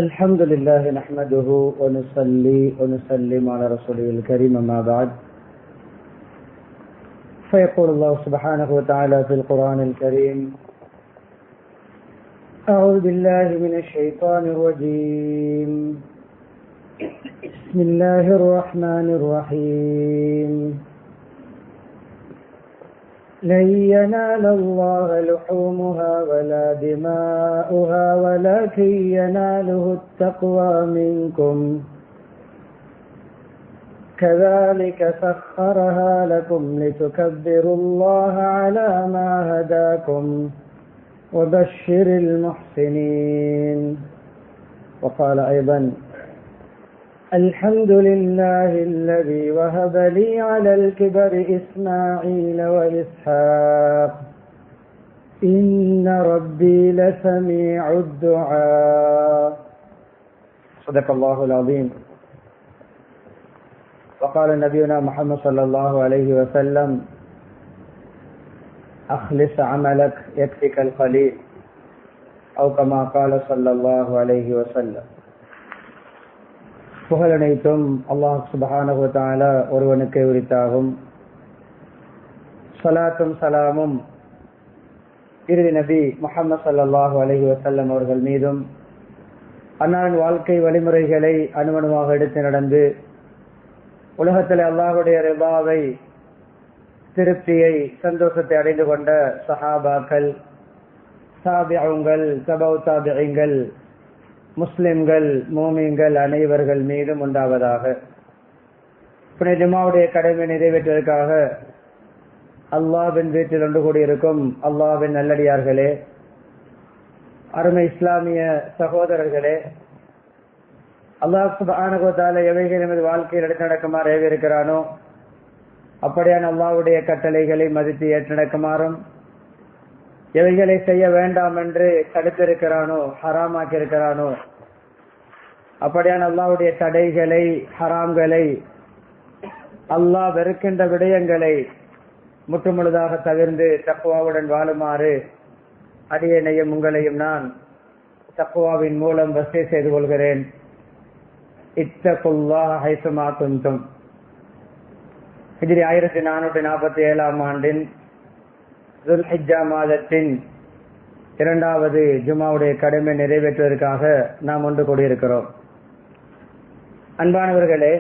الحمد لله نحمده ونصلي ونسلم على رسوله الكريم ما بعد فيقول الله سبحانه وتعالى في القرآن الكريم أعوذ بالله من الشيطان الرجيم بسم الله الرحمن الرحيم لن ينال الله لحومها ولا دماؤها ولكن يناله التقوى منكم كذلك سخرها لكم لتكبروا الله على ما هداكم وبشر المحسنين. وقال أيضا الحمد لله الذي وهب لي على الكبر إسماعيل وإسحاق إن ربي لسميع الدعاء. صدق الله العظيم. وقال نبينا محمد صلى الله عليه وسلم أخلص عملك يكفيك القليل أو كما قال صلى الله عليه وسلم. புகழனைத்தும் அல்லாஹ் சுப்ஹானஹு வ தஆலா ஒருவனுக்கே உரித்தாகும். ஸலாத்தும் ஸலாமும் இறுதி நபி முஹம்மது ஸல்லல்லாஹு அலைஹி வஸல்லம் அவர்கள் மீதும் அன்னாரின் வாழ்க்கை வழிமுறைகளை அணுவணுவாக எடுத்து நடந்து உலகத்தில் அல்லாஹ்வுடைய ரிதாவை, திருப்தியை, சந்தோஷத்தை அடைந்து கொண்ட சஹாபாக்கள், தாபிஊன்கள், தபவு தாபிஈன்கள், முஸ்லிம்கள், மோமீன்கள் அனைவர்கள் மீதும் உண்டாவதாக. புனித ஜும்ஆவுடைய கடமை நிறைவேற்றுவதற்காக அல்லாஹ்வின் வீட்டில் ஒன்று கூடியிருக்கும் அல்லாஹ்வின் நல்லடியார்களே, அருமை இஸ்லாமிய சகோதரர்களே, அல்லாஹ் சுப்ஹானஹு வ தஆலா எவைகள் நமது வாழ்க்கையில் எடுத்து நடக்குமாறு ஏவிருக்கிறானோ அப்படியான அல்லாஹ்வுடைய கட்டளைகளை மதித்து ஏற்று நடக்குமாறும், எவைகளை செய்ய வேண்டாம் என்று தடுத்திருக்கிறானோ, ஹராமாக்கி இருக்கிறானோ அப்படியான அல்லாஹ்வுடைய தடைகளை, ஹராம்களை, அல்லாஹ் வெறுக்கின்ற விடயங்களை முற்றுமுழுதாக தவிர்ந்து தக்வாவுடன் வாழுமாறு அடியேனையும் உங்களையும் நான் தக்வாவின் மூலம் வசை செய்து கொள்கிறேன். இத்தகுல்லாஹ ஹைசுமா குன்தும். ஹிஜ்ரி 1447 ஆண்டின் துல்ஹிஜ்ஜா மாதத்தின் 2வது ஜும்ஆவுடைய கடமை நிறைவேற்றுவதற்காக நாம் ஒன்று கூடியிருக்கிறோம். அன்பானவர்களே,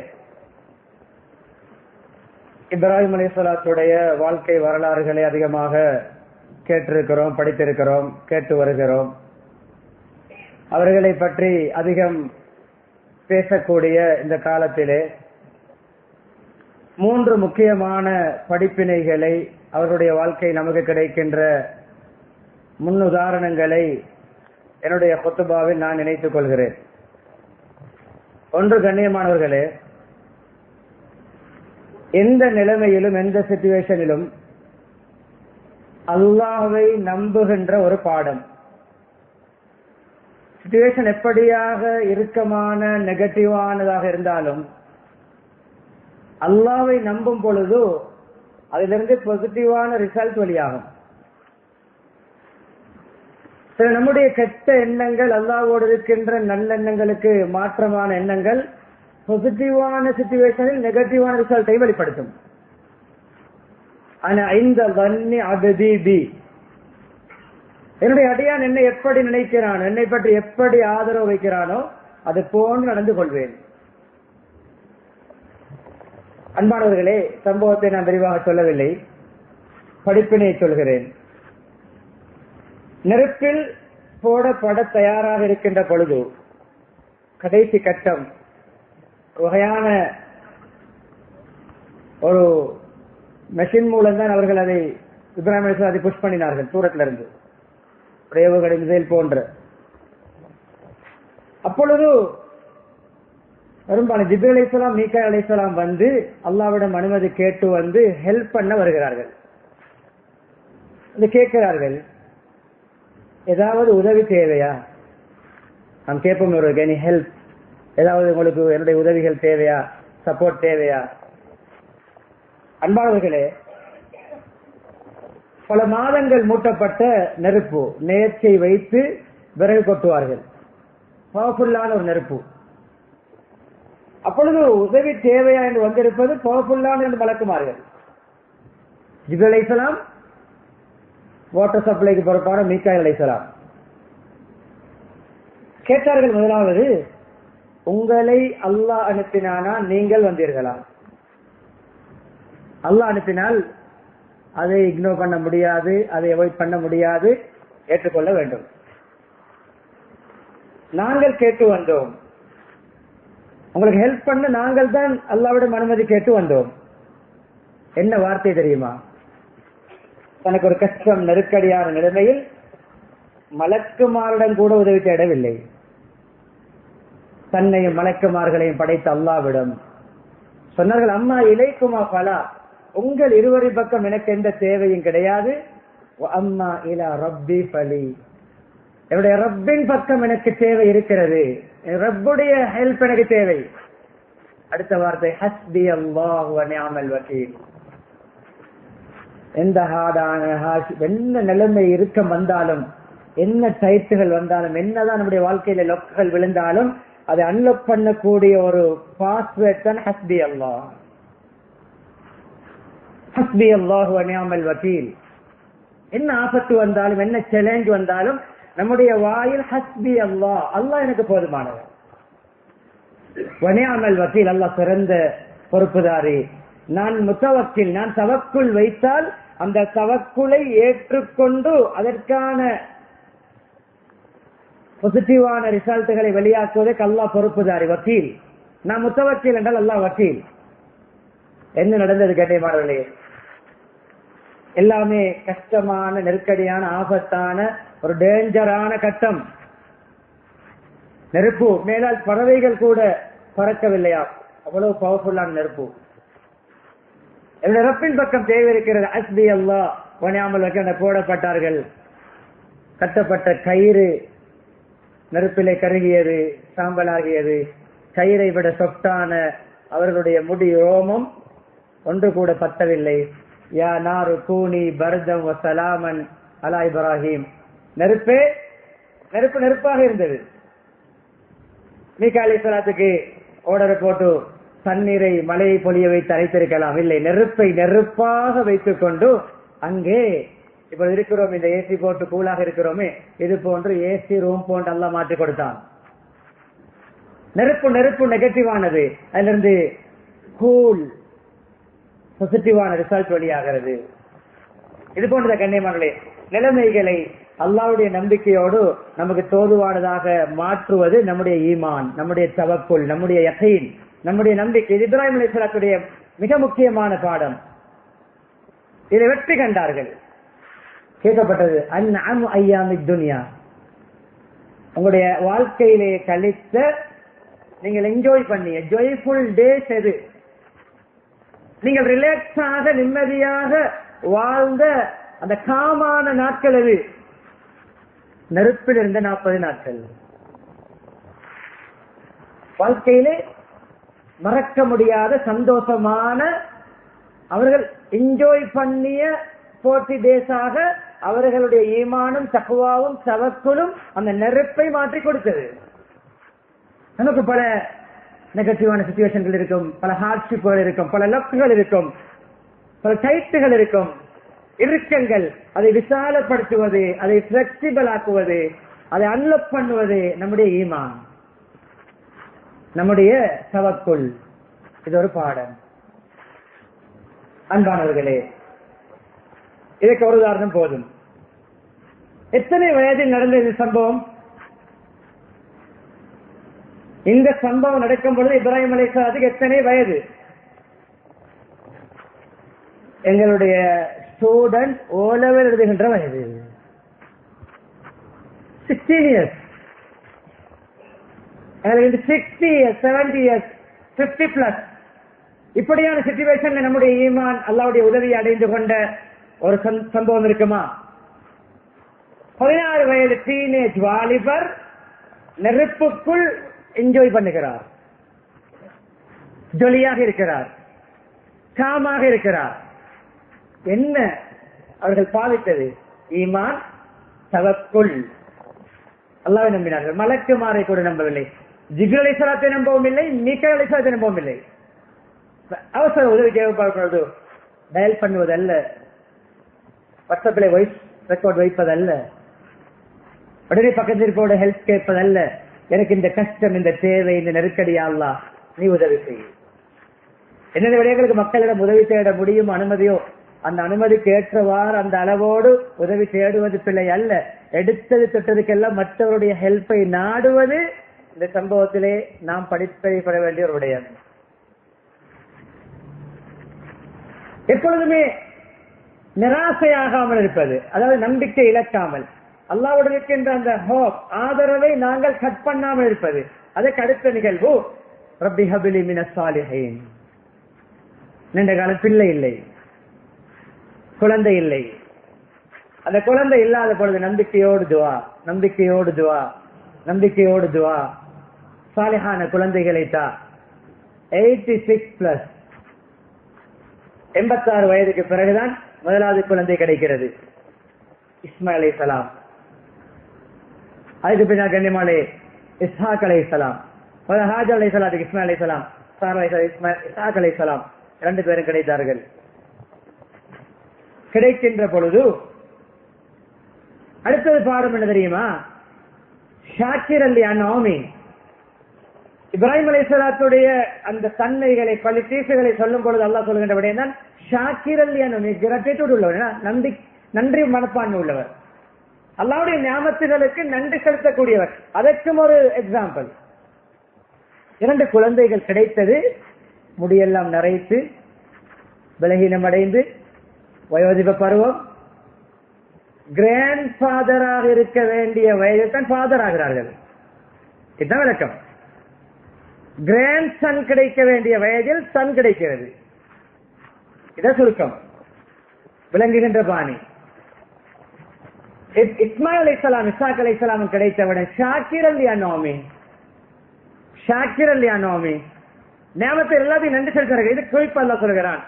இப்ராஹிம் அலைஹிஸ்ஸலாத்துடைய வாழ்க்கை வரலாறுகளை அதிகமாக கேட்டிருக்கிறோம், படித்திருக்கிறோம், கேட்டு வருகிறோம். அவர்களை பற்றி அதிகம் பேசக்கூடிய இந்த காலத்திலே 3 முக்கியமான படிப்பினைகளை, அவருடைய வாழ்க்கை நமக்கு கிடைக்கின்ற முன்னுதாரணங்களை என்னுடைய குத்துபாவில் நான் நினைத்துக் கொள்கிறேன். ஒன்று, கண்ணியமானவர்களே, எந்த நிலைமையிலும், எந்த சிச்சுவேஷனிலும் அல்லாஹ்வை நம்புகின்ற ஒரு பாடம். சிச்சுவேஷன் எப்படியாக இறுக்கமான, நெகட்டிவானதாக இருந்தாலும் அல்லாஹ்வை நம்பும் பொழுது அதிலிருந்து பாசிட்டிவான ரிசல்ட் வெளியாகும். சில நம்முடைய கெட்ட எண்ணங்கள் அல்லாஹ்வோடு இருக்கின்ற நல்லெண்ணங்களுக்கு மாற்றமான எண்ணங்கள் பாசிட்டிவான சிச்சுவேஷனில் நெகட்டிவான ரிசல்ட்டை வெளிப்படுத்தும். ஆனா இந்த வன்னி அபதி, என்னுடைய அடியான் என்னை எப்படி நினைக்கிறானோ, என்னை பற்றி எப்படி ஆதரவு வைக்கிறானோ அது போன்று நடந்து கொள்வேன். அன்பானவர்களே, சம்பவத்தை நான் விரிவாக சொல்லவில்லை, படிப்பினை சொல்கிறேன். நெருப்பில் போடப்பட தயாராக இருக்கின்ற பொழுது கடைசி கட்டம் வகையான ஒரு மெஷின் மூலம் தான் அவர்கள் அதை இப்ராஹிம் அலைஹிஸ்ஸலாம் அதை புஷ் பண்ணினார்கள் தூரத்திலிருந்து, ஏவுகணை மிசைல் போன்ற. அப்பொழுது பெரும்பாலும் ஜிப்ரீல் அலைஹிஸ்ஸலாம், மீகாயில் அலைஹிஸ்ஸலாம் வந்து அல்லாஹ்விடம் அனுமதி கேட்டு வந்து ஹெல்ப் பண்ண வருகிறார்கள். கேட்கிறார்கள், ஏதாவது உதவி தேவையா? நாம் கேட்போம், ஒரு எனி ஹெல்ப், ஏதாவது உங்களுக்கு என்னுடைய உதவிகள் தேவையா, சப்போர்ட் தேவையா? அன்பானவர்களே, பல மாதங்கள் மூட்டப்பட்ட நெருப்பு நேர்ச்சை வைத்து விறகு கொட்டுவார்கள். பவர்ஃபுல்லான ஒரு நெருப்பு. அப்பொழுது உதவி தேவையா என்று வந்திருப்பது பவர்ஃபுல்லான என்று மலக்குமார்கள். ஜிப்ரீல் அலைஹிஸ்ஸலாம், வாட்டர் சப்ளைக்கு பொறுப்பான மீகாயில் அலைஹிஸ்ஸலாம் கேட்டார்கள். முதலாவது, உங்களை அல்லாஹ் அனுப்பினானா நீங்கள் வந்தீர்களா? அல்லாஹ் அனுப்பினால் அதை இக்னோர் பண்ண முடியாது, அதை அவாய்ட் பண்ண முடியாது, ஏற்றுக்கொள்ள வேண்டும். நாங்கள் கேட்டு வந்தோம், உங்களுக்கு ஹெல்ப் பண்ண நாங்கள் தான் அல்லாஹ்விடம் அனுமதி கேட்டு வந்தோம். என்ன வார்த்தை தெரியுமா? தனக்கு ஒரு கஷ்டம் நெருக்கடியான நிலைமையில் மலக்குமாரிடம் கூட உதவி தேடவில்லை, தன்னையும் மலக்குமார்களையும் படைத்த அல்லாஹ்விடம் சொன்னார்கள், அம்மா இலைக்குமா பலா, உங்கள் இருவரின் பக்கம் எனக்கு எந்த தேவையும் கிடையாது, அம்மா இலா ரப்பி பலி, என்னுடைய ரப்பின் பக்கம் எனக்கு தேவை இருக்கிறது, ரப்புடைய ஹெல்ப் எனக்கு தேவை. அடுத்த வார்த்தை ஹஸ்பி அல்லாஹ் வ நிஅமல் வகீல். எந்த ஹார்டான என்ன நிலைமை இருக்கம் வந்தாலும், என்ன டைட்டுகள் வந்தாலும், என்னதான் நம்முடைய வாழ்க்கையில லொக்குகள் விழுந்தாலும் அதை அன்லாக் பண்ணக்கூடிய ஒரு பாஸ்வேர்ட் தான் ஹஸ்பி அல்லாஹ். ஹஸ்பி அல்லாஹ் வ நிஅமல் வகீல். என்ன ஆபத்து வந்தாலும், என்ன சேலஞ்ச் வந்தாலும் நம்முடைய வாயில் ஹஸ்பி அல்லாஹ், அல்லாஹ் எனக்கு போதுமானவர். வ நிஅமல் வகீல், அல்லாஹ் சிறந்த பொறுப்புதாரி. நான் முத்தவக்கில், நான் தவக்குள் வைத்தால் அந்த தவக்குலை ஏற்றுக்கொண்டு அதற்கான பாசிட்டிவான ரிசல்ட்டுகளை வெளியாக்குவதற்கு அல்லாஹ் பொறுப்புதாரி, வக்கீல். நான் முத்தவக்கீல் என்றால் அல்லாஹ் வக்கீல். என்ன நடந்தது கேட்டீர்களே? எல்லாமே கஷ்டமான, நெருக்கடியான, ஆபத்தான ஒரு டேஞ்சரான கட்டம். நெருப்பு மேலால் பறவைகள் கூட பறக்கவில்லையா, அவ்வளவு பவர்ஃபுல்லான நெருப்பு. என்னுடைய ரப்பின் பக்கம் தேவை இருக்கிறது. ஹஸ்பி அல்லாஹ் வ நிஅமல் வகீல் போடப்பட்டார்கள். கட்டப்பட்ட கயிறு நெருப்பிலே கருகியது, சாம்பலாகியது. கயிறை விட சொட்டான அவர்களுடைய முடி ரோமம் ஒன்று கூட பத்தவில்லை. யா நாரு கூனி பர்தம் வ சலாமன் அலா இப்ராஹிம். நெருப்பே, நெருப்பு நெருப்பாக இருந்தது. மீகா அலைஹிஸ்ஸலாத்துக்கு ஆர்டர் போட்டு தண்ணீரை மழையை பொழிய வைத்து அழைத்திருக்கலாம். இல்லை, நெருப்பை நெருப்பாக வைத்துக் கொண்டு அங்கே இப்ப இருக்கிறோம், இந்த ஏசி போட்டு கூலாக இருக்கிறோமே, இது போன்று ஏசி ரூம் போன்று அல்லாஹ் மாற்றி கொடுத்தான். நெருப்பு நெருப்பு நெகட்டிவானது, அதிலிருந்து கூல் பாசிட்டிவான ரிசல்ட் வெளியாகிறது. இது போன்ற கண்ணியமானே நிலைமைகளை அல்லாஹ்வுடைய நம்பிக்கையோடு நமக்கு தோதுவானதாக மாற்றுவது நம்முடைய ஈமான், நம்முடைய தவக்குல், நம்முடைய யகீன், நம்முடைய நம்பிக்கை. இது இப்ராஹிம் அலைஹிஸ்ஸலாத்துடைய மிக முக்கியமான பாடம். இதை வெற்றி கண்டார்கள். கேட்கப்பட்டது, அன்அம் அய்யாமித் துன்யா, உங்களுடைய வாழ்க்கையிலே கழித்த, நீங்கள் என்ஜாய் பண்ணிய ஜாய்ஃபுல் டேஸ் எது? நீங்கள் ரிலாக்ஸாக நிம்மதியாக வாழ்ந்த அந்த காமான நாட்கள் எது? நெருப்பில் இருந்த 40 நாட்கள். வாழ்க்கையிலே மறக்க முடியாத சந்தோஷமான, அவர்கள் என்ஜாய் பண்ணிய 40 டேஸாக அவர்களுடைய ஈமானும் தக்வாவும் தவக்குலும் அந்த நெருப்பை மாற்றி கொடுத்தது. நமக்கு பல நெகட்டிவான சிச்சுவேஷன்கள் இருக்கும், பல ஹார்ட்ஷிப்புகள் இருக்கும், பல லக்குகள் இருக்கும், பல டைட்டுகள் இருக்கும், இறுக்கங்கள். அதை விசாலப்படுத்துவது, அதை பிளெக்சிபிள் ஆக்குவது, அதை அன்லாக் பண்ணுவது நம்முடைய ஈமான், நம்முடைய தவக்குல். இது ஒரு பாடம். அன்பானவர்களே, இதற்கு ஒரு உதாரணம் போதும். எத்தனை வயதில் நடந்த இந்த சம்பவம்? இந்த சம்பவம் நடக்கும் பொழுது இப்ராஹிம் அலைஹிஸ்ஸலாத்துக்கு எத்தனை வயது? எங்களுடைய ஸ்டூடெண்ட் ஓ லெவல் எழுதுகின்ற வயது, 16 years. எங்களுக்கு 60 years, 70 years, 50+. இப்படியான சிச்சுவேஷன்ல நம்முடைய ஈமான் அல்லாஹ்வுடைய உதவியை அடைந்து கொண்ட ஒரு சம்பவம் இருக்குமா? 16 வயது டீனேஜ் வாலிபர் நெருப்புக்குள் என்ஜாய் பண்ணுகிறார், ஜொலியாக இருக்கிறார், காமாக இருக்கிறார். என்ன அவர்கள் பாவித்தது? ஈமான், தவக்குல். அல்லாஹ்வை நம்பினார்கள். மலக்குமாரை கூட நம்பவில்லை. ஜிப்ரீல் அலைஹிஸ்ஸலாத்தை நம்பவும் இல்லை, மீகாயில் அலைஹிஸ்ஸலாத்தை நம்பவும் இல்லை. அவசர உதவி தேவைப்படுவது டயல் பண்ணுவதல்ல, வாட்ஸ்அப்பில் வாய்ஸ் ரெக்கார்ட் வைப்பதல்ல, உடனே பக்கத்திற்கோட ஹெல்ப் கேட்பதல்ல. எனக்கு இந்த கஷ்டம், இந்த தேவை, இந்த நெருக்கடியா அல்லாஹ் நீ உதவி செய்ய. என்னென்ன விடயங்களுக்கு மக்களிடம் உதவி தேட முடியும் அனுமதியோ அந்த அனுமதிக்கு ஏற்றவாறு அந்த அளவோடு உதவி தேடுவது பிள்ளை அல்ல. எடுத்தது தொட்டதுக்கெல்லாம் மற்றவருடைய ஹெல்ப்பை நாடுவது இந்த சம்பவத்திலே நாம் படிப்பட வேண்டிய ஒரு விடயம். எப்பொழுதுமே நிராசையாகாமல் இருப்பது, அதாவது நம்பிக்கை இழக்காமல், அல்லாஹ்வுடன் இருக்கின்ற அந்த ஹோப் ஆதரவை நாங்கள் கட் பண்ணாமல் இருப்பது. அதற்கு அடுத்த நிகழ்வு ரப்பி ஹபிலி மினஸ் சாலிஹீன். நீண்ட கால பிள்ளை இல்லை, குழந்தை இல்லை. அந்த குழந்தை இல்லாத பொழுது நம்பிக்கையோடு துவா, நம்பிக்கையோடு துவா, நம்பிக்கையோடு துவா. சாலிஹான குழந்தைகளை தான் 86+, 86 வயதுக்கு பிறகுதான் முதலாவது குழந்தை கிடைக்கிறது, இஸ்மாயில் அலைஹிஸ்ஸலாம். அதுக்கு பின்னால் கண்ணியமாலே இஸ்ஹாக் அலைஹிஸ்ஸலாம், ஹாஜர் அலைஹிஸ்ஸலாத்துக்கு இஸ்மாயில் அலைஹிஸ்ஸலாம், சாரா இஸ்ஹாக் அலைஹிஸ்ஸலாம் 2 பேரும் கிடைத்தார்கள். கிடைக்கின்ற பொழுது அடுத்தது பாடம் என்ன தெரியுமா? ஷாக்கிர் அல்லி அன்ஆமி. இப்ராஹிம் அலைஹிஸ்ஸலாத்துடைய அந்த தன்மைகளை, குவாலிட்டிஸ்களை சொல்லும் பொழுது அல்லாஹ் சொல்கின்ற விடயம் தான் ஷாக்கிர் அல்லி அன்ஆமி, கிராட்டிட்யூட் உள்ளவர், நன்றி மனப்பான்மை உள்ளவர், அல்லாஹ்வுடைய நியாமத்துகளுக்கு நன்றி செலுத்தக்கூடியவர். அதற்கும் ஒரு எக்ஸாம்பிள். 2 குழந்தைகள் கிடைத்தது, முடியெல்லாம் நரைத்து பலகீனம் அடைந்து வயோதிப பருவம், கிராண்ட் ஃபாதராக இருக்க வேண்டிய வயதில் தான் ஃபாதர் ஆகிறார்கள். இதுதான் விளக்கம். கிராண்ட் சன் கிடைக்க வேண்டிய வயதில் சன் கிடைக்கிறது. இதான் சுருக்கம், விளங்குகின்ற பாணி. இஸ்மாயில் அலைஹிஸ்ஸலாம், இஸ்ஹாக் அலைஹிஸ்ஸலாம் கிடைத்தவுடன் ஷாக்கிர் அல்லி அன்ஆமி, ஷாக்கிர் அல்லி அன்ஆமி, நியாமத்தை எல்லாத்தையும் நன்றி செலுத்துறாங்க. இது குறிப்பா அல்லாஹ் சொல்கிறான்,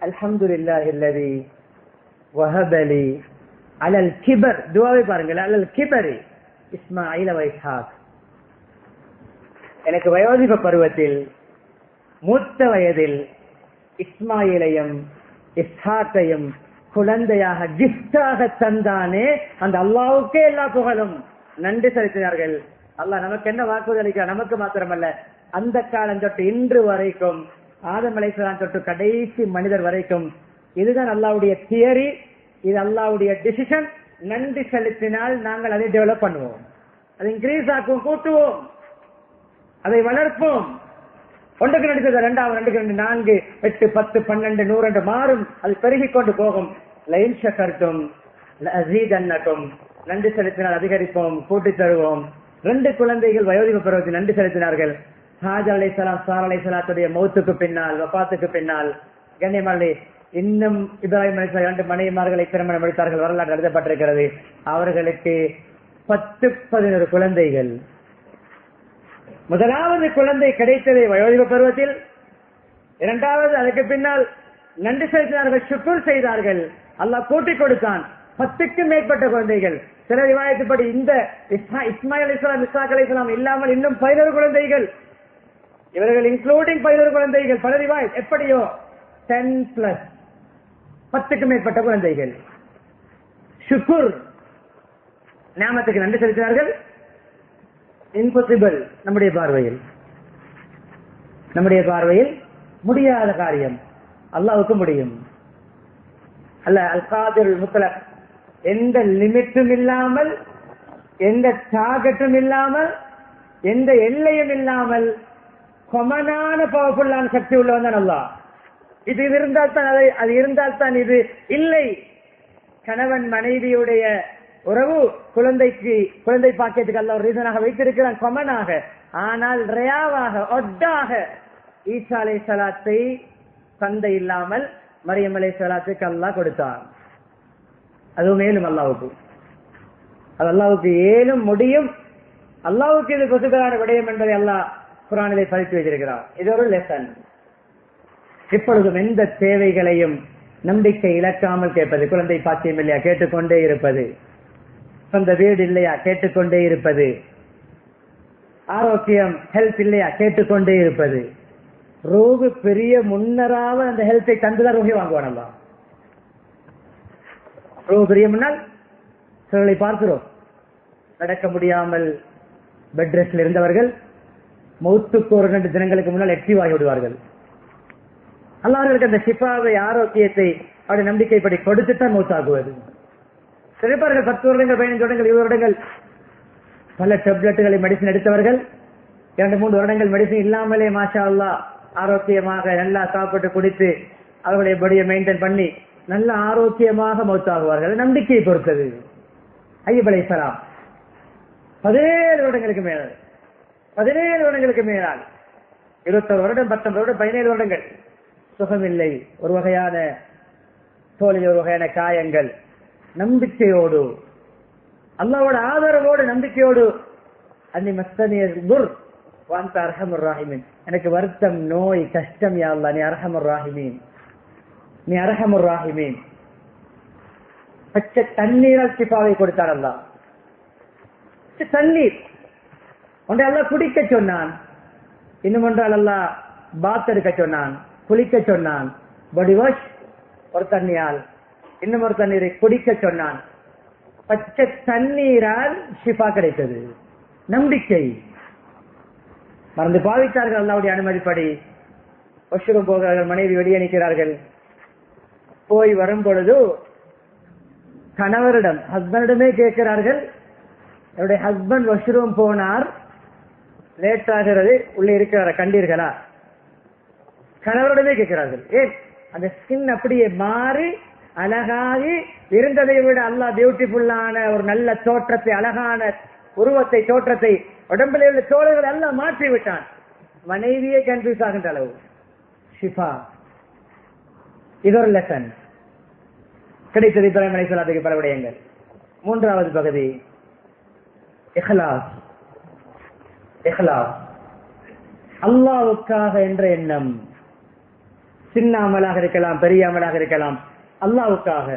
அல்ஹம்துலில்லாஹி அல்லதி வஹபலி அலல் கிபர். துஆவை பாருங்கள், அலல் கிபரி இஸ்மாயில் வ இஸ்ஹாக். எனக்கு வயோதிப பருவத்தில் மூத்த வயதில் இஸ்மாயிலையும் இஸ்ஹாக்கையும் குழந்தையாக கிஃப்டாக தந்தானே, அந்த அல்லாஹ்வுக்கே எல்லா புகழும். நன்றி செலுத்தினார்கள். அல்லாஹ் நமக்கு என்ன வாக்குறுதி அளிக்கிறார்? நமக்கு மாத்திரமல்ல, அந்த காலம் தொட்டு இன்று வரைக்கும், ஆதம் அலைஹிஸ்ஸலாம் தொட்டு கடைசி மனிதர் வரைக்கும் இதுதான் அல்லாஹ்வுடைய தியரி, இது அல்லாஹ்வுடைய டிசிஷன். நன்றி செலுத்தினால் நாங்கள் அதை டெவலப் பண்ணுவோம், அதை இன்க்ரீஸ் ஆக்குவோம், கூட்டுவோம், அதை வளர்ப்போம். ஒன்றுக்கு நடித்தது 2, 2க்கு 2, 4, 8, 10, 12, 100 என்று மாறும். அது பெருகிக் கொண்டு போகும். லஇன் ஷக்கர்தும் லஅஸீதன்னகும். நன்றி செலுத்தினால் அதிகரிப்போம், கூட்டி தருவோம். 2 குழந்தைகள் வயோதிப பருவத்தில் நன்றி செலுத்தினார்கள். ஹாஜர் அலைஹிஸ்ஸலாம், சாரா அலைஹிஸ்ஸலாத்துடைய மௌத்துக்கு பின்னால், வஃபாத்துக்கு பின்னால் கண்ணியமானே இன்னும் இப்ராஹிம் அலைஹிஸ்ஸலாம் 2 மனைவிமார்களை திருமணம் முடித்தார்கள். வரலாறு எழுதப்பட்டிருக்கிறது. அவர்களுக்கு 10, 11 குழந்தைகள். முதலாவது குழந்தை கிடைத்ததை வயோதிப பருவத்தில், 2வது அதுக்கு பின்னால் நன்றி செலுத்தினார்கள், ஷுக்ர் செய்தார்கள், அல்லாஹ் கூட்டிக் கொடுத்தான். 10க்கும் மேற்பட்ட குழந்தைகள். சில ரிவாயத்துப்படி இந்த இஸ்மாயில் அலைஹிஸ்ஸலாம், இஸ்ஹாக் அலைஹிஸ்ஸலாம் இல்லாமல் இன்னும் 11 குழந்தைகள், இவர்கள் இன்க்ளூடிங் 11 குழந்தைகள். பல ரிவாயத் எப்படியோ 10+, 10க்கும் மேற்பட்ட குழந்தைகள். ஷுக்ர், நியாமத்துக்கு நன்றி செலுத்தினார்கள். இம்பாசிபிள் நம்முடைய பார்வையில் முடியாத காரியம் அல்லாஹ்வுக்கு முடியும். அல்ல அல் காதிர் முத்லக், எந்த லிமிட்டும் இல்லாமல், எந்த டார்கெட்டும் இல்லாமல், எந்த எல்லையும் இல்லாமல் கொமனான பவர்ஃபுல்லான சக்தி உள்ளவன் தான் அல்லாஹ். இது இருந்தால் தான், அது இருந்தால் தான் இது இல்லை. கணவன் மனைவியுடைய உறவு குழந்தை பாக்கியத்துக்கு அல்லாஹ் ஒரு ரீசனாக வைத்திருக்கிறான், கொமனாக. ஆனால் ரயாவாக, ஒட்டாக ஈசா அலைஹிஸ்ஸலாத்தை தந்தை இல்லாமல் மரியம் அலைஹிஸ்ஸலாத்துக்கு அல்லாஹ் கொடுத்தான். அது மேலும் அல்லாஹ்வுக்கு, அது அல்லாஹ்வுக்கு ஏலும் முடியும். அல்லாஹ்வுக்கு இது பொதுவான விடயம் என்பதை அல்லாஹ் குர்ஆனிலே பதித்து வைத்திருக்கிறார். இது ஒரு லெசன். இப்பொழுதும் எந்த தேவைகளையும் நம்பிக்கை இழக்காமல் கேட்பது, குழந்தை பாக்கியம் இல்லையா கேட்டுக்கொண்டே இருப்பது, சொந்த வீடு இல்லையா, கேட்டுக்கொண்டே இருப்பது. ஆரோக்கியம், ஹெல்த் இல்லையா, கேட்டுக்கொண்டே இருப்பது. ரூஹு பெரிய முன்னராக அந்த ஹெல்த்தை தந்துதான் ரூஹை வாங்குவான். ரூஹு பெரிய முன்னால் சிலர்களை பார்க்கிறோம், நடக்க முடியாமல் பெட் ரெஸ்ட்ல இருந்தவர்கள் மௌத்துக்கு ஒரு 2 தினங்களுக்கு முன்னால் ஆக்டிவ் ஆகி விடுவார்கள். அல்லாஹ்வுக்கு அந்த ஷிஃபாவை, ஆரோக்கியத்தை அவருடைய நம்பிக்கைப்படி கொடுத்துத்தான் மௌத்தாகுவது. சிறப்பார்கள் 10 வருடங்கள், 15 வருடங்கள், 20 வருடங்கள் பல டேப்லெட்டுகளை மெடிசின் எடுத்தவர்கள் 2-3 வருடங்கள் மெடிசின் இல்லாமலே மாஷா அல்லாஹ் ஆரோக்கியமாக நல்லா சாப்பிட்டு குடித்து அவருடைய பாடியை மெயின்டைன் பண்ணி நல்ல ஆரோக்கியமாக மௌத்தாகுவார்கள். நம்பிக்கையை பொறுத்தது. ஐயூப் அலைஹிஸ்ஸலாம் 17 வருடங்களுக்கு மேலால் 17 வருடங்களுக்கு மேலால் 21 வருடம், 19 வருடம், 17 வருடங்கள் சுகமில்லை, ஒரு வகையான தோலில் ஒரு வகையான காயங்கள். நம்பிக்கையோடு, அல்லாஹ்வோட ஆதரவோடு, நம்பிக்கையோடு, அன்னி மஸ்தனியர் துர் வஅன்த அர்ஹமுர் ராஹிமீன், எனக்கு வருத்தம், நோய், கஷ்டம், யா அல்லாஹ் நீ அர்ஹமுர் ராஹிமீன், நீ அர்ஹமுர் ராஹிமீன். பச்சை தண்ணீரால் ஷிஃபாவை கொடுத்தார் அல்லாஹ். தண்ணீர் ஒன்றை அல்லாஹ் குடிக்க சொன்னான், இன்னும் ஒன்றால் அல்லாஹ் பாத் எடுக்க சொன்னான், குளிக்க சொன்னான், பாடி வாஷ் ஒரு தண்ணியால், இன்னும் ஒரு தண்ணீரை குடிக்க சொன்னான். பச்சை தண்ணீரால் ஷிஃபா கிடைத்தது. நம்பிக்கை. மறந்து பாவித்தார்கள். அல்லாஹ்வுடைய அனுமதிப்படி வஷ்ரூம் போகிறார்கள், மனைவி வெளியே நிற்கிறார்கள். போய் வரும் பொழுது கணவரிடம், ஹஸ்பண்டிடமே கேட்கிறார்கள், என்னுடைய ஹஸ்பண்ட் வஷ்ரூம் போனார், லேட் ஆகிறது, உள்ளே இருக்கிறார கண்டீர்களா? கணவரிடமே கேட்கிறார்கள். ஏன்? அந்த ஸ்கின் அப்படியே மாறி அழகாகி இருந்ததை விட அல்லாஹ் பியூட்டிஃபுல்லான ஒரு நல்ல தோற்றத்தை, அழகான உருவத்தை, தோற்றத்தை, உடம்பில் உள்ள தோள்களை எல்லாம் மாற்றி விட்டான். மனைவியே கன்ஃபியூஸ் ஆகின்ற அளவு ஷிஃபா. இது ஒரு லெசன் கிடைத்தது இப்ராஹிம் அலைஹிஸ்ஸலாத்துக்கு பல விடயங்கள். 3வது பகுதி இஹ்லாஸ். இஹ்லாஸ் அல்லாஹ்வுக்காக என்ற எண்ணம். சின்ன அமலாக இருக்கலாம், பெரிய அமலாக இருக்கலாம், அல்லாஹ்வுக்காக.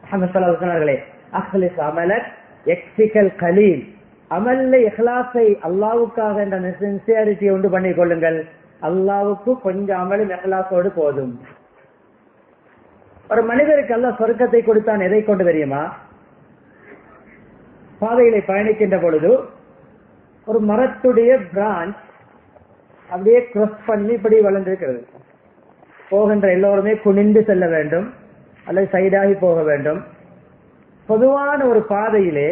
முஹம்மது ஸல்லல்லாஹு அலைஹி வஸல்லம் அக்லிஸ் அமலக் யக்ஃபிகல் கலீல், அமல்ல இஹ்லாஸை அல்லாஹ்வுக்காக என்ற சின்சியாரிட்டியை உண்டு பண்ணிக் கொள்ளுங்கள். அல்லாஹ்வுக்கு கொஞ்சம் அமலும் இஹ்லாஸோடு போதும். ஒரு மனிதருக்கு அல்லாஹ் சொர்க்கத்தை கொடுத்தான் எதை கொண்டு தெரியுமா? பாதையிலே பயணிக்கின்ற பொழுது ஒரு மரத்துடைய பிரான்ச் அப்படியே கிராஸ் பண்ணி இப்படி வளர்ந்திருக்கிறது. போகின்ற எல்லோருமே குனிந்து செல்ல வேண்டும் அல்லது சைடாகி போக வேண்டும். பொதுவான ஒரு பாதையிலே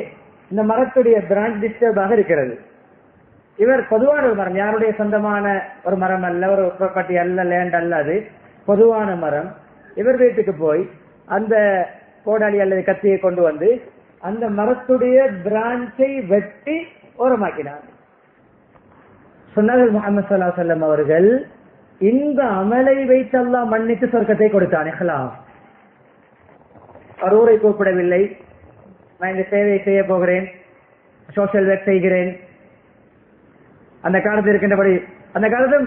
இந்த மரத்துடைய பிரான்ச் டிஸ்டர்ப் ஆக இருக்கிறது. இவர் பொதுவான ஒரு மரம், யாருடைய சொந்தமான ஒரு மரம் அல்ல, ஒரு ப்ராப்பர்ட்டி அல்ல, லேண்ட் அல்ல, அது பொதுவான மரம். இவர் வீட்டுக்கு போய் அந்த கோடாலி அல்லது கத்தியை கொண்டு வந்து அந்த மரத்துடைய பிரான்ச்சை வெட்டி ஓரமாக்கினார். சொன்னார்கள் முஹம்மது ஸல்லல்லாஹு அலைஹி வஸல்லம் அவர்கள், இந்த அமலை வைத்து அல்லாஹ் மன்னித்து சொர்க்கத்தை கொடுத்தான். இஹ்லாஸ். ஊரை கூப்பிடவில்லை, நான் இந்த சேவையை செய்ய போகிறேன், சோசியல் ஒர்க் செய்கிறேன். அந்த காலத்தில் இருக்கின்றபடி, அந்த காலத்தில்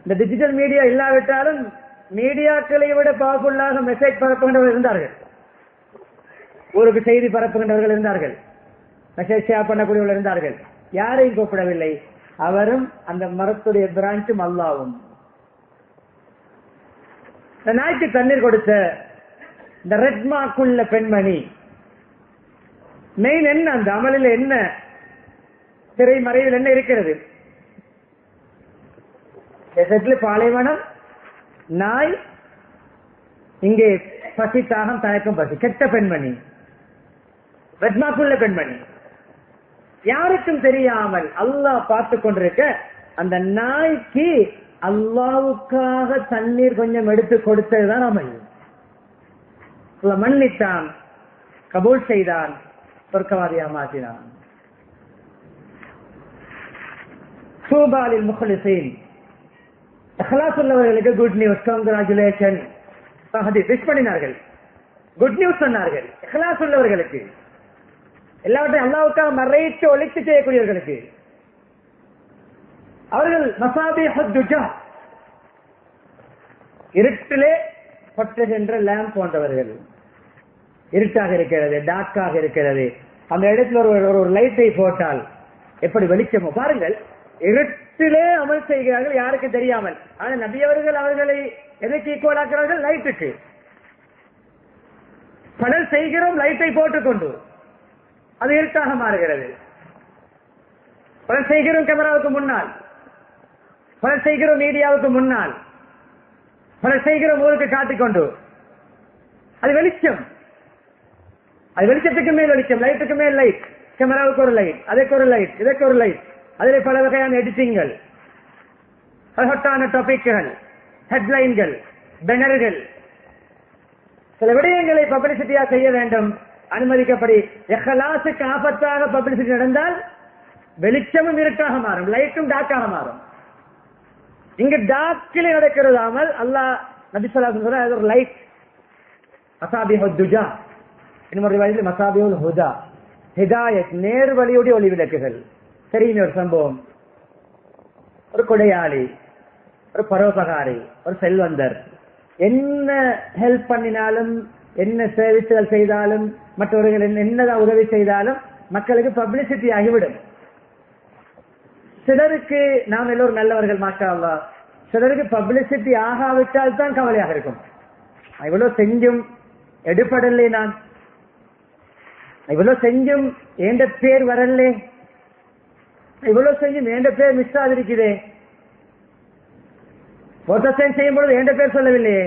இந்த டிஜிட்டல் மீடியா இல்லாவிட்டாலும் மீடியாக்களை விட பவர்ஃபுல்லாக மெசேஜ் பரப்புகின்றவர்கள் இருந்தார்கள், ஊருக்கு செய்தி பரப்புகின்றவர்கள் இருந்தார்கள், மெசேஜ் ஷேர் பண்ணக்கூடியவர்கள் இருந்தார்கள். யாரையும் கூப்பிடவில்லை, அவரும் அந்த மரத்துடைய பிரான்ச்சும் அல்லாவும். இந்த நாய்க்கு தண்ணீர் கொடுத்த இந்த ரெட் மார்க்குள்ள பெண்மணி மெயின் என்ன? அந்த அமலில் என்ன, திரைமறைவில் என்ன இருக்கிறது? பாலைவனம், நாய், இங்கே பசி, தாகம், தயக்கம், பசி. கெட்ட பெண்மணி, ரெட் மார்க்குள்ள பெண்மணி, யாருக்கும் தெரியாமல் அல்லாஹ் பார்த்து கொண்டிருக்க அந்த நாய்க்கு அல்லாஹ்வுக்காக தண்ணீர் கொஞ்சம் எடுத்து கொடுத்ததுதான் அமல். மன்னித்தான், கபூல் செய்தான், சொர்க்கவாதியா மாற்றினான். சூபாலில் முஹ்லிஸீன், இஹ்லாஸ் உள்ளவர்களுக்கு குட் நியூஸ், கங்க்ராச்சுலேஷன். விஷ் பண்ணினார்கள், குட் நியூஸ் சொன்னார்கள். இஹ்லாஸ் உள்ளவர்களுக்கு, எல்லாவற்றையும் அல்லாஹ்வுக்காக மறைத்து ஒழித்து செய்யக்கூடியவர்களுக்கு. அவர்கள் மசாபிஹுத் துஜா, இருட்டிலே பற்றுகின்ற லேம்ப் போன்றவர்கள். இருட்டாக இருக்கிறது, டார்க்காக இருக்கிறது, அந்த இடத்துல ஒரு லைட்டை போட்டால் எப்படி வெளிச்சமோ பாருங்கள். இருட்டிலே அமல் செய்கிறார்கள் யாருக்கு தெரியாமல். ஆனா நபி அவர்கள் அவர்களை எதற்கு ஈக்குவலாக்குறார்கள்? லைட்டுக்கு. பலர் செய்கிறோம் லைட்டை போட்டுக்கொண்டு, அது இருட்டாக மாறுகிறது. பலர் செய்கிறோம் கேமராவுக்கு முன்னால், பலர் செய்கிறோம் மீடியாவுக்கு முன்னால், பலர் செய்கிறோம் ஊருக்கு காட்டிக்கொண்டு, அது வெளிச்சம். அது வெளிச்சத்துக்கு மேல் வெளிச்சம், லைட்டுக்கு மேல் லைட், கேமராவுக்கு ஒரு லைட், அதற்கு ஒரு லைட், இதற்கு ஒரு லைட். அதில் பல வகையான எடிட்டிங்கள், ஹாட்டான டாபிக்கள், ஹெட்லைன்கள், பேனர்கள், சில விடயங்களை பப்ளிசிட்டியா செய்ய வேண்டும், அனுமதிக்கப்படி. இஹ்லாஸுக்கு ஆபத்தாக பப்ளிசிட்டி நடந்தால் வெளிச்சமும் இருட்டாக மாறும், லைட்டும் டார்க்காக மாறும். இங்கு டார்க்கிலே நடக்கிறதாமல் அல்லாஹ் நபி ஸல்லல்லாஹு அலைஹி வஸல்லம் ஒரு லைட், மசாபிஹுத் துஜா, இன்னொரு வழியில் மசாபிஹுல் ஹுதா, ஹிதாயத், நேர் வழியுடைய ஒளி விளக்குகள். தெரியுமே ஒரு சம்பவம். ஒரு கொடையாளி, ஒரு பரோபகாரி, ஒரு செல்வந்தர் என்ன ஹெல்ப் பண்ணினாலும், என்ன சர்வீஸ்கள் செய்தாலும், மற்றவர்கள் என்னதான் உதவி செய்தாலும் மக்களுக்கு பப்ளிசிட்டி ஆகிவிடும். சிலருக்கு நாம் எல்லோரும் நல்லவர்கள் மாஷா அல்லாஹ், சிலருக்கு பப்ளிசிட்டி ஆகாவிட்டால் தான் கவலையாக இருக்கும். இவ்வளவு செஞ்சும் எடுபடலே, நான் இவ்வளவு செஞ்சும் ஏண்ட பேர் வரலே, இவ்வளவு செஞ்சும் ஏண்ட பேர் மிஸ் ஆகிருக்கிறே, போட்டோசைன் செய்யும் பொழுது ஏண்ட பேர் சொல்லவில்லையே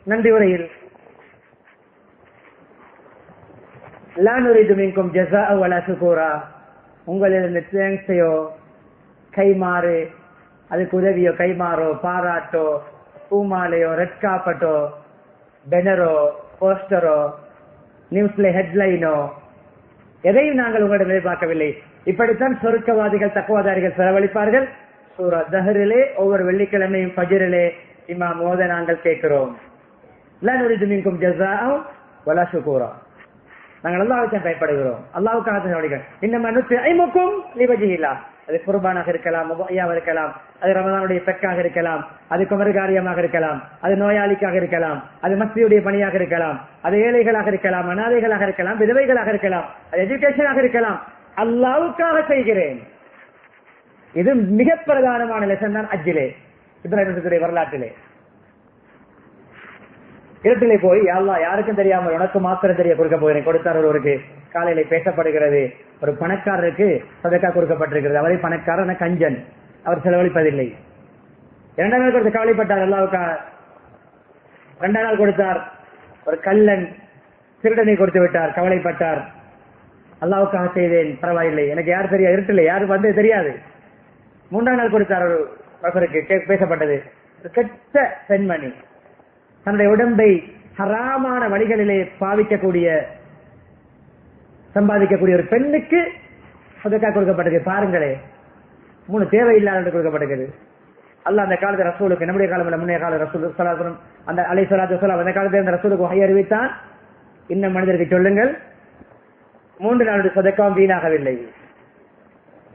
நன்றி உரையில். லா நுரீது மின்கும் ஜஸாஅ வலா ஷுகூரா, உங்களிடம் தேங்க்ஸையோ கைமாறு, அதுக்கு உதவியோ கைமாறோ பாராட்டோ பூமாலையோ ரெட் காப்பட்டோ பெனரோ போஸ்டரோ நியூஸ்ல ஹெட்லைனோ எதையும் நாங்கள் உங்களிடம் எதிர்பார்க்கவில்லை. இப்படித்தான் சொர்க்கவாதிகள் தக்குவாதாரிகள் செலவழிப்பார்கள். சூரா தஹரிலே ஒவ்வொரு வெள்ளிக்கிழமையும் ஃபஜ்ரிலே இமாம் ஓத நாங்கள் கேட்கிறோம். லா நுரீது மின்கும் ஜஸாஅ வலா ஷுகூரா, நாங்கள் அல்லாஹ்வுக்கு பயப்படுகிறோம், அல்லாஹ்வுக்காக செலவழிக்கிறோம். இன்னமா நுத்இமுக்கும் லிவஜ்ஹில்லாஹ், அது குர்பானாக இருக்கலாம், முபய்யாவாக இருக்கலாம், அது ரமதானுடைய பெக்காக இருக்கலாம், அது குமர்காரியமாக இருக்கலாம், அது நோயாளிக்காக இருக்கலாம், அது மஸ்ஜிதுடைய பணியாக இருக்கலாம், அது ஏழைகளாக இருக்கலாம், அனாதைகளாக இருக்கலாம், விதவைகளாக இருக்கலாம், அது எஜுகேஷனாக இருக்கலாம். அல்லாஹ்வுக்காக செய்கிறேன். இது மிக பிரதானமான லெசன் தான் அஜ்ஜிலே, இப்ராஹிமுடைய வரலாற்றிலே. இடத்திலே போய் அல்லாஹ் யாருக்கும் தெரியாமல் உனக்கு மாத்திரம் தெரிய கொடுக்க போகிறேன். கொடுத்தார் ஒருவருக்கு. காலையில பேசப்படுகிறது, ஒரு பணக்காரருக்கு சதக்கா கொடுக்கப்பட்டிருக்கிறது. அவரை பணக்காரன கஞ்சன், அவர் செலவழிப்பதில்லை. இரண்டாம் நாள் கொடுத்து கவலைப்பட்டார் அல்லாஹ்வுக்காக. இரண்டாம் நாள் கொடுத்தார், ஒரு கள்ளன் திருடனை கொடுத்து விட்டார், கவலைப்பட்டார். அல்லாஹ்வுக்காக செய்தேன், பரவாயில்லை, எனக்கு யார் தெரியாது, இருட்டில்லை, யாரும் வந்து தெரியாது. மூன்றாம் நாள் கொடுத்தார், ஒரு நபருக்கு பேசப்பட்டது, கெட்ட பெண்மணி தன்னுடைய உடம்பை ஹராமான வழிகளிலே பாவிக்கக்கூடிய சம்பாதிக்கக்கூடிய ஒரு பெண்ணுக்கு சதக்கா கொடுக்கப்பட்டது. பாருங்களே, 3 தேவையில்லாத கொடுக்கப்பட்டது. அல்லாஹ் அந்த காலத்து ரசூலுக்கு, நம்முடைய காலம் முன்னைய கால ரசூல் ஸல்லல்லாஹு அந்த அலைஹிஸ்ஸலாத்து வஸலாம் அந்த காலத்தில் அந்த ரசூலுக்கு வஹய் அறிவித்தான், இந்த மனிதருக்கு சொல்லுங்கள் 3 நாளுடைய சதக்காவும் வீணாகவில்லை.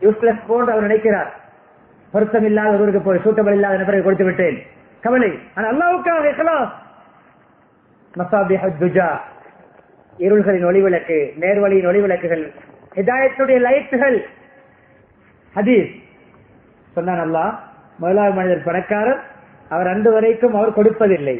யூஸ்லெஸ் போன்று அவர் நினைக்கிறார், பொருத்தம் இல்லாத ஒருவருக்கு போய் சூட்டபிள் இல்லாத நபரை கொடுத்து விட்டேன், கவலை. ஆனால் அல்லாஹ்வுக்காக இக்லாஸ். மசாபிஹுத் துஜா, இருள்களின் ஒளிவிளக்கு, நேர்வழியின் ஒளிவிளக்குகள், ஹிதாயத்துடைய லைட்டுகள். ஹதீஸ் சொன்னான் அல்லாஹ், முதலாவது மனிதர் பணக்காரர், அவர் அன்று வரைக்கும் அவர் கொடுப்பதில்லை,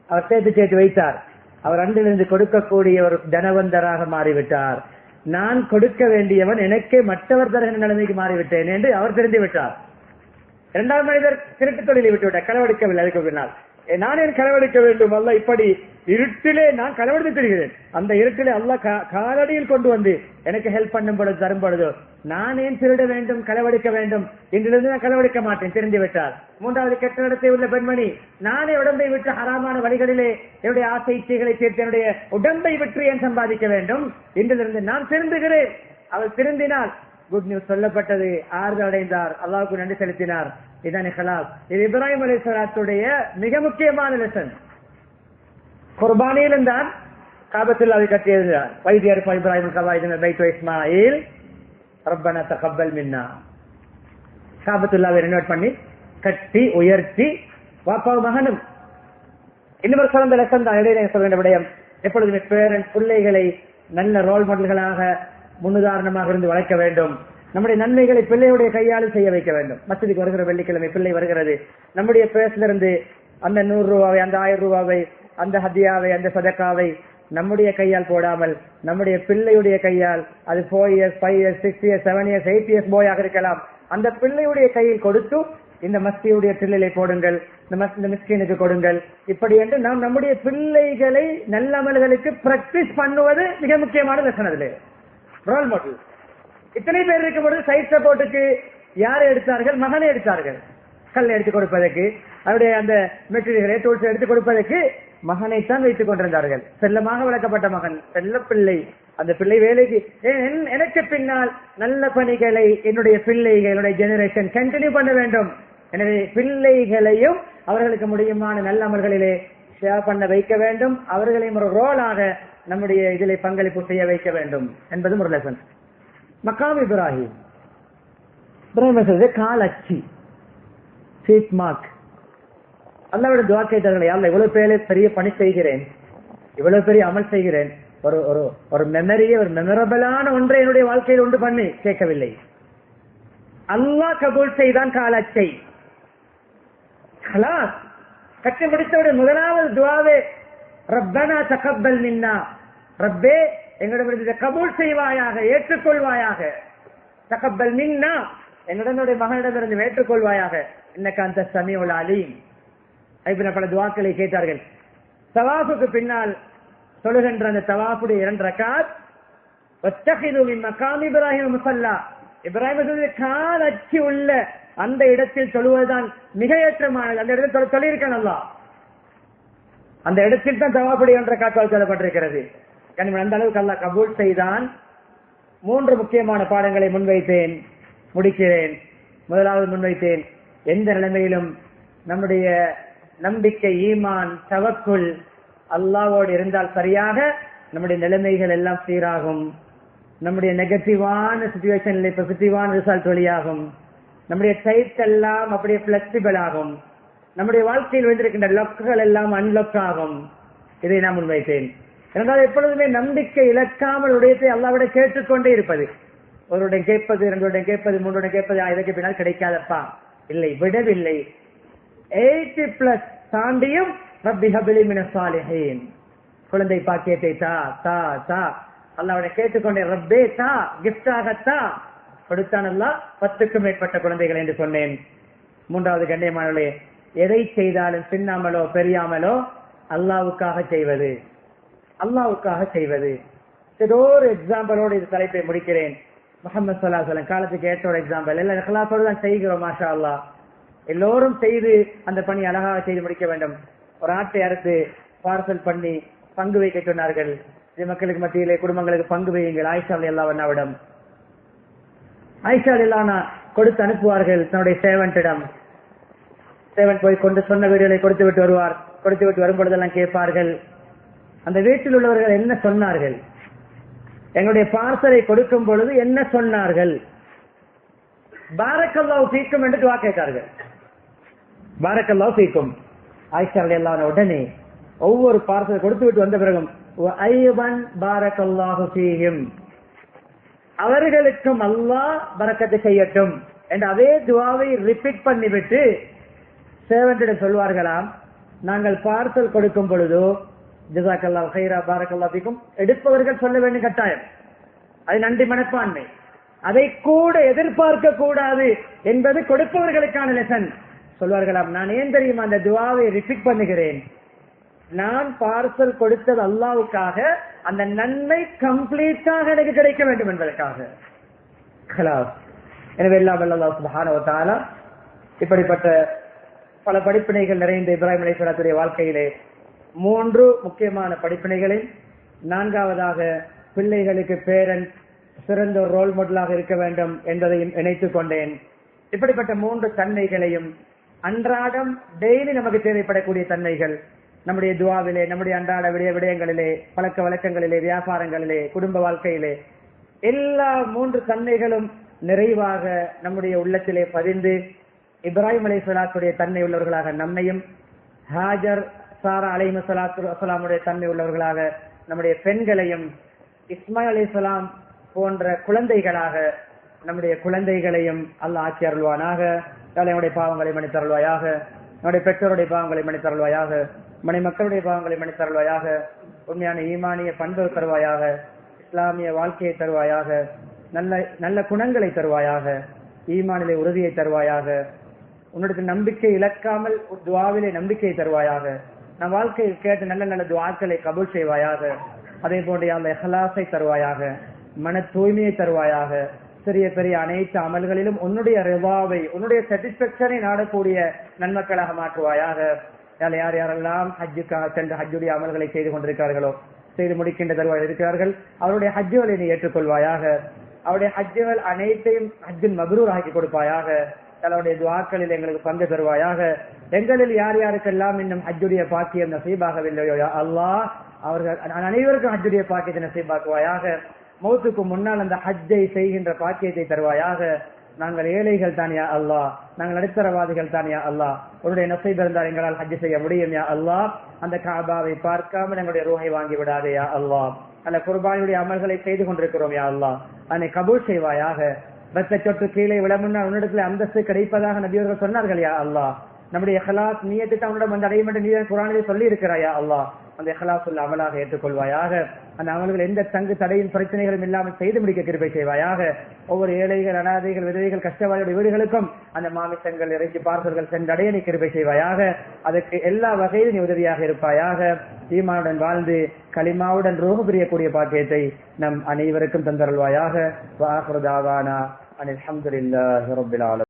அவர் சேர்த்து வைத்தார். அவர் அன்றிலிருந்து கொடுக்கக்கூடிய ஒரு தனவந்தராக மாறிவிட்டார். நான் கொடுக்க வேண்டியவன் எனக்கே மற்றவர் தருகிற நிலைமைக்கு மாறிவிட்டேன் என்று அவர் தெரிந்து விட்டார். இரண்டாவது மனிதர் திருட்டு தொழிலை விட்டுவிட்டார், களவெடுக்கவில்லை. அதுக்கு பின்னால் நான் ஏன் களவெடுக்க வேண்டும், அல்ல இப்படி இருட்டிலே நான் களவெடுத்து தருகிறேன், அந்த இருட்டிலே அல்லாஹ் காலடியில் கொண்டு வந்து எனக்கு ஹெல்ப் பண்ணும் பொழுது தரும் பொழுது நான் ஏன் திருட வேண்டும், களவெடுக்க வேண்டும், இன்றிலிருந்து நான் களவெடுக்க மாட்டேன், தெரிந்து விட்டார். மூன்றாவது கெட்ட நடத்தை உள்ள பெண்மணி, நானே உடம்பை விட்டு ஹராமான வழிகளிலே என்னுடைய ஆசை இச்சைகளை சேர்த்து என்னுடைய உடம்பை விட்டு ஏன் சம்பாதிக்க வேண்டும், இன்றிலிருந்து நான் திருந்துகிறேன். அவள் திருந்தினால் குட் நியூஸ் சொல்லப்பட்டது, ஆறுதல் அடைந்தார், அல்லாஹ்வுக்கு நன்றி செலுத்தினார். இதான் இஹ்லாஸ். இது இப்ராஹிம் அலைஹிஸ்ஸலாத்துடைய மிக முக்கியமான லெசன். குர்பானியிலும் தான் காபத்துல்லாவை கட்டியதுதான். வைத்தியர் இப்ராஹிம் கவாயிது பைத் இஸ்மாயில் ரப்பனா தகப்பல் மின்னா, காபத்துல்லாவை ரெனோவேட் பண்ணி கட்டி உயர்த்தி வாப்பாவும் மகனும். இன்னொரு சிறந்த லெசன் தான் இடையிலே சொல்கின்ற விடயம். எப்பொழுதுமே பேரண்ட்ஸ் பிள்ளைகளை நல்ல ரோல் மாடல்களாக முன்னுதாரணமாக இருந்து வளர்க்க வேண்டும். நம்முடைய நன்மைகளை பிள்ளையுடைய கையால் செய்ய வைக்க வேண்டும். மஸ்ஜிதுக்கு வருகிற வெள்ளிக்கிழமை பிள்ளை வருகிறது, நம்முடைய பேஸ்ல இருந்து அந்த 100 ரூபாவை, அந்த 1000 ரூபாவை, அந்த ஹதியாவை, அந்த சதக்காவை நம்முடைய கையால் போடாமல் நம்முடைய பிள்ளையுடைய கையால், அது 4 years 5 years 6 years 7 years 8 years போயாக இருக்கலாம், அந்த பிள்ளையுடைய கையில் கொடுத்து இந்த மஸ்தியுடைய தில்லிலை போடுங்கள், இந்த மிஸ்கினுக்கு கொடுங்கள், இப்படி என்று நாம் நம்முடைய பிள்ளைகளை நல்ல அமல்களுக்கு பிராக்டிஸ் பண்ணுவது மிக முக்கியமான லட்சணம். அதில் ரோல் மாடல். இத்தனை பேர் இருக்கும் பொழுது சைட் சப்போர்ட்டுக்கு யாரை எடுத்தார்கள்? மகனை எடுத்தார்கள். கல் எடுத்து கொடுப்பதற்கு, அவருடைய அந்த மெட்டீரியல்களை டூல்ஸ் எடுத்து கொடுப்பதற்கு மகனைத்தான் வைத்துக் கொண்டிருந்தார்கள். செல்லமாக வளர்க்கப்பட்ட மகன், செல்ல பிள்ளை. அந்த பிள்ளை வேலைக்கு எனக்கு பின்னால் நல்ல பணிகளை என்னுடைய பிள்ளைகள், என்னுடைய ஜெனரேஷன் கண்டினியூ பண்ண வேண்டும். எனவே பிள்ளைகளையும் அவர்களுக்கு முடியுமான நல்ல அமல்களிலே ஷேர் பண்ண வைக்க வேண்டும். அவர்களையும் ஒரு ரோலாக நம்முடைய இதிலே பங்களிப்பு செய்ய வைக்க வேண்டும் என்பதும் ஒரு லெசன். மக்காம் இப்ராஹிம், கால் அச்சி, ஃபீட் மார்க். அல்லாஹ்வோட துஆ கேட்டார்கள், யா அல்லாஹ் இவ்வளவு பெரிய பணி செய்கிறேன், இவ்வளவு பெரிய அமல் செய்கிறேன், ஒரு ஒரு ஒரு மெமரியை, ஒரு மெமரபிளான ஒன்றை என்னுடைய வாழ்க்கையில் உண்டு பண்ணி கேட்கவில்லை. அல்லாஹ் கபூல் செய்தான் காலச்சை. கட்டி முடித்தவுடன் முதலாவது துஆவே ரப்பனா தகப்பல் மின்னா, ரப்பே எங்களிடமிருந்து கபூல் செய்வாயாக, ஏற்றுக்கொள்வாயாக. தகப்பல் மின்னா, எங்களுடைய மகனிடமிருந்து ஏற்றுக்கொள்வாயாக. இன்னக அந்த ஸமீஉல் அலீம். பல துஆக்களை கேட்டார்கள். தவாஃபுக்கு பின்னால் தொழுகின்ற அந்த தவாஃபுடைய 2 ரக்காத், வத்தகிது மின் மகாம் இப்ராஹிம் முஸல்லா, இப்ராஹிம் கால் அச்சி உள்ள அந்த இடத்தில் தொழுவதுதான் மிக ஏற்றமானது. அந்த இடத்தில் தொழிற்கான் அல்லாஹ், அந்த இடத்தில் தான் தவாஃபுடைய 2 ரக்காத் சொல்லப்பட்டிருக்கிறது. அந்த அளவுக்கு அல்லாஹ் கபூல் செய்தான். 3 முக்கியமான பாடங்களை முன்வைத்தேன், முடிக்கிறேன். முதலாவது முன்வைத்தேன், எந்த நிலைமையிலும் நம்முடைய நம்பிக்கை, ஈமான், தவக்குல் அல்லாஹ்வோடு இருந்தால் சரியாக நம்முடைய நிலைமைகள் எல்லாம் சீராகும். நம்முடைய நெகட்டிவான சிச்சுவேஷன்ல பாசிட்டிவான ரிசல்ட் வெளியாகும். நம்முடைய சைட் எல்லாம் அப்படியே பிளெக்சிபிள் ஆகும். நம்முடைய வாழ்க்கையில் வந்திருக்கின்ற லொக்குகள் எல்லாம் அன்லொக் ஆகும். இதை நான் முன்வைத்தேன். என்றால் எப்பொழுதுமே நம்பிக்கை இழக்காமல் உடையத்தை அல்லாஹ்விட கேட்டுக்கொண்டே இருப்பது. ஒருடைய கேட்பது, 2 கேட்பது, 3 கேட்பது, இதற்கு பின்னால் கிடைக்காதப்பா, இல்லை, விடவில்லை. 80+ தாண்டியும் ரப்பி ஹப்லி மினஸ் சாலிஹீன், குழந்தை பாக்கியத்தை தா தா தா, அல்லாஹ்விட கேட்டுக்கொண்டே ரப்பே தா, கிஃப்டாக தா. கொடுத்தான் அல்லாஹ் 10க்கும் மேற்பட்ட குழந்தைகள் என்று சொன்னேன். 3வது கண்ணியமானவர்களே, எதை செய்தாலும் சின்னாமலோ பெரியாமலோ அல்லாஹ்வுக்காக செய்வது, அல்லாஹ்வுக்காக செய்வது. ஏதோ ஒரு எக்ஸாம்பிளோடு இந்த தலைப்பை முடிக்கிறேன். முஹம்மது ஸல்லல்லாஹு அலைஹி வஸல்லம் காலத்துக்கு ஏற்ற ஒரு எக்ஸாம்பிள். எல்லாம் இஹ்லாஸோடு தான் செய்கிறோம். மாஷா அல்லாஹ், எல்லோரும் செய்து அந்த பணி அழகாக செய்து முடிக்க வேண்டும். ஒரு ஆட்டை அறுத்து பார்சல் பண்ணி பங்கு வைக்க சொன்னார்கள். இது மக்களுக்கு மத்தியிலே குடும்பங்களுக்கு பங்கு வையுங்கள். ஆயிஷா ரலியல்லாஹு அன்ஹாவிடம், ஆயிஷா ரலியல்லாஹு அன்ஹா கொடுத்து அனுப்புவார்கள் தன்னுடைய சேவன்ட்டிடம். சேவன் போய் கொண்டு சொன்ன வீடுகளை கொடுத்து விட்டு வருவார். கொடுத்து விட்டு வரும் பொழுதெல்லாம் கேட்பார்கள், அந்த வீட்டில் உள்ளவர்கள் என்ன சொன்னார்கள், எங்களுடைய பார்சலை கொடுக்கும் பொழுது என்ன சொன்னார்கள்? பாரக்கல்லாஹு ஃபீக்கும் என்று துஆ கேட்டார்கள். பாரக்கல்லாஹு ஃபீக்கும். ஆயிஷா ரலியல்லாஹு அன்ஹா உடனே ஒவ்வொரு பார்சல் கொடுத்து விட்டு வந்த பிறகும் ஐயபன் பாரக்கல்லாஹு ஃபீஹிம், அவர்களுக்கும் அல்லாஹ் பரக்கத்தை செய்யட்டும் என்று அதே துஆவை ரிப்பீட் பண்ணிவிட்டு சேவன்ட்டிடம் சொல்வார்களாம், நாங்கள் பார்சல் கொடுக்கும் பொழுதோ ஜஸாக்கல்லாஹு கைரா பாரக்கல்லாஹு ஃபீக்கும் எடுப்பவர்கள் சொல்ல வேண்டும் கட்டாயம். அது நன்றி மனப்பான்மை. அதை கூட எதிர்பார்க்க கூடாது என்பது கொடுப்பவர்களுக்கான லெசன். சொல்வார்களாம், நான் ஏன் தெரியுமா அந்த துஆவை ரிப்பீட் பண்ணுகிறேன், நான் பார்சல் கொடுத்தது அல்லாஹ்வுக்காக, அந்த நன்மை கம்ப்ளீட்டாக எனக்கு கிடைக்க வேண்டும் என்பதற்காக. எனவே எல்லாம் அல்லாஹ் சுப்ஹானஹு வ தஆலா இப்படிப்பட்ட பல படிப்பினைகள் நிறைந்த இப்ராஹிம் அலைஹிஸ்ஸலாத்துடைய வாழ்க்கையிலே 3 முக்கியமான படிப்பினைகளை, 4வதாக பிள்ளைகளுக்கு பேரன் சிறந்த ஒரு ரோல் மாடலாக இருக்க வேண்டும் என்பதையும் இணைத்துக் கொண்டேன். இப்படிப்பட்ட 3 தன்மைகளையும் அன்றாடம் டெய்லி நமக்கு தேவைப்படக்கூடிய தன்மைகள் நம்முடைய துஆவிலே, நம்முடைய அன்றாட விடயங்களிலே, பழக்க வழக்கங்களிலே, வியாபாரங்களிலே, குடும்ப வாழ்க்கையிலே எல்லா 3 தன்மைகளும் நிறைவாக நம்முடைய உள்ளத்திலே பதிந்து இப்ராஹிம் அலைஹிஸ்ஸலாத்துடைய தன்மை உள்ளவர்களாக நம்மையும், ஹாஜர் சாரா அலைஹிஸ்ஸலாத்துடைய தன்மை உள்ளவர்களாக நம்முடைய பெண்களையும், இஸ்மாயில் அலைஹிஸ்ஸலாம் போன்ற குழந்தைகளாக நம்முடைய குழந்தைகளையும் அல்லாஹ் ஆக்கி அருள்வானாக. நம்முடைய பாவங்களை மன்னித்தருள்வாயாக. நம்முடைய பெற்றோருடைய பாவங்களை மன்னித்தருள்வாயாக. மனை மக்களுடைய பாவங்களை மன்னித்தருள்வாயாக. உண்மையான ஈமானிய பண்பு தருவாயாக. இஸ்லாமிய வாழ்க்கையை தருவாயாக. நல்ல நல்ல குணங்களை தருவாயாக. ஈமானிலே உறுதியை தருவாயாக. உன்னிடத்தில் நம்பிக்கை இழக்காமல் துஆவிலே நம்பிக்கை தருவாயாக. நம் வாழ்க்கையில் கேட்ட நல்ல நல்ல துஆக்களை கபூல் செய்வாயாக. அதே போன்று அந்த இஹ்லாஸை தருவாயாக. மன தூய்மையை தருவாயாக. சிறிய பெரிய அனைத்து அமல்களிலும் உன்னுடைய ரிவாவை, உன்னுடைய சாட்டிஸ்பேக்ஷனை நாடக்கூடிய நன்மக்களாக மாற்றுவாயாக. யார் யாரெல்லாம் ஹஜ்ஜுக்காக சென்று ஹஜ்ஜுடைய அமல்களை செய்து கொண்டிருக்கிறார்களோ, செய்து முடிக்கின்ற தருவாய் இருக்கிறார்கள், அவருடைய ஹஜ்ஜுகளை நீ ஏற்றுக்கொள்வாயாக. அவருடைய ஹஜ்ஜுகள் அனைத்தையும் ஹஜ்ஜின் மப்ரூர் ஆக்கி கொடுப்பாயாக. அவருடைய துஆக்களில் எங்களுக்கு பங்கு தருவாயாக. எங்களில் யார் யாருக்கெல்லாம் இன்னும் ஹஜ்ஜுடைய பாக்கியம் நசீபாகவில்லையோ அல்லாஹ் அவர்கள் அனைவருக்கும் ஹஜ்ஜுடைய பாக்கியத்தை நசீபாக்குவாயாக. மௌத்துக்கு முன்னால் அந்த ஹஜ்ஜை செய்கின்ற பாக்கியத்தை தருவாயாக. நாங்கள் ஏழைகள் தான் யா அல்லாஹ், நாங்கள் நடுத்தரவாதிகள் தான் யா அல்லாஹ். உன்னுடைய நசீப் இருந்தால் எங்களால் ஹஜ் செய்ய முடியும் யா அல்லாஹ். அந்த காபாவை பார்க்காமல் எங்களுடைய ரூஹை வாங்கி விடாதே யா அல்லாஹ். அந்த குர்பானியுடைய அமல்களை செய்து கொண்டிருக்கிறோம் யா அல்லாஹ், அதனை கபூல் செய்வாயாக. ரத்த சொட்டு கீழே விட முன்னால் உன்னிடத்தில் அந்தஸ்து கிடைப்பதாக நபியவர்கள் சொன்னார்கள் யா அல்லாஹ். நம்முடைய இஹ்லாஸ் நியத்தை தான் உன்னிடம் வந்து அடையும் என்று நீ குர்ஆனிலே சொல்லி இருக்கிறாயா அல்லாஹ். அந்த இஹ்லாஸ் உள்ள அமலாக ஏற்றுக்கொள்வாயாக. அந்த அமல்கள் எந்த தங்கு தடையும் பிரச்சனைகளும் இல்லாமல் செய்து முடிக்க கிருபை செய்வாயாக. ஒவ்வொரு ஏழைகள், அனாதைகள், விதவைகள், கஷ்டவாளியுடைய வீடுகளுக்கும் அந்த மாமிசங்கள், இறைச்சி பார்சல்கள் சென்றடைய நீ கிருபை செய்வாயாக. அதற்கு எல்லா வகையிலும் நீ உதவியாக இருப்பாயாக. ஈமானுடன் வாழ்ந்து கலிமாவுடன் ரூஹ் பிரியக்கூடிய பாக்கியத்தை நம் அனைவருக்கும் தந்தருள்வாயாக. வ ஆகிரு தாவானா அனில் ஹம்துலில்லாஹி ரப்பில் ஆலமீன்.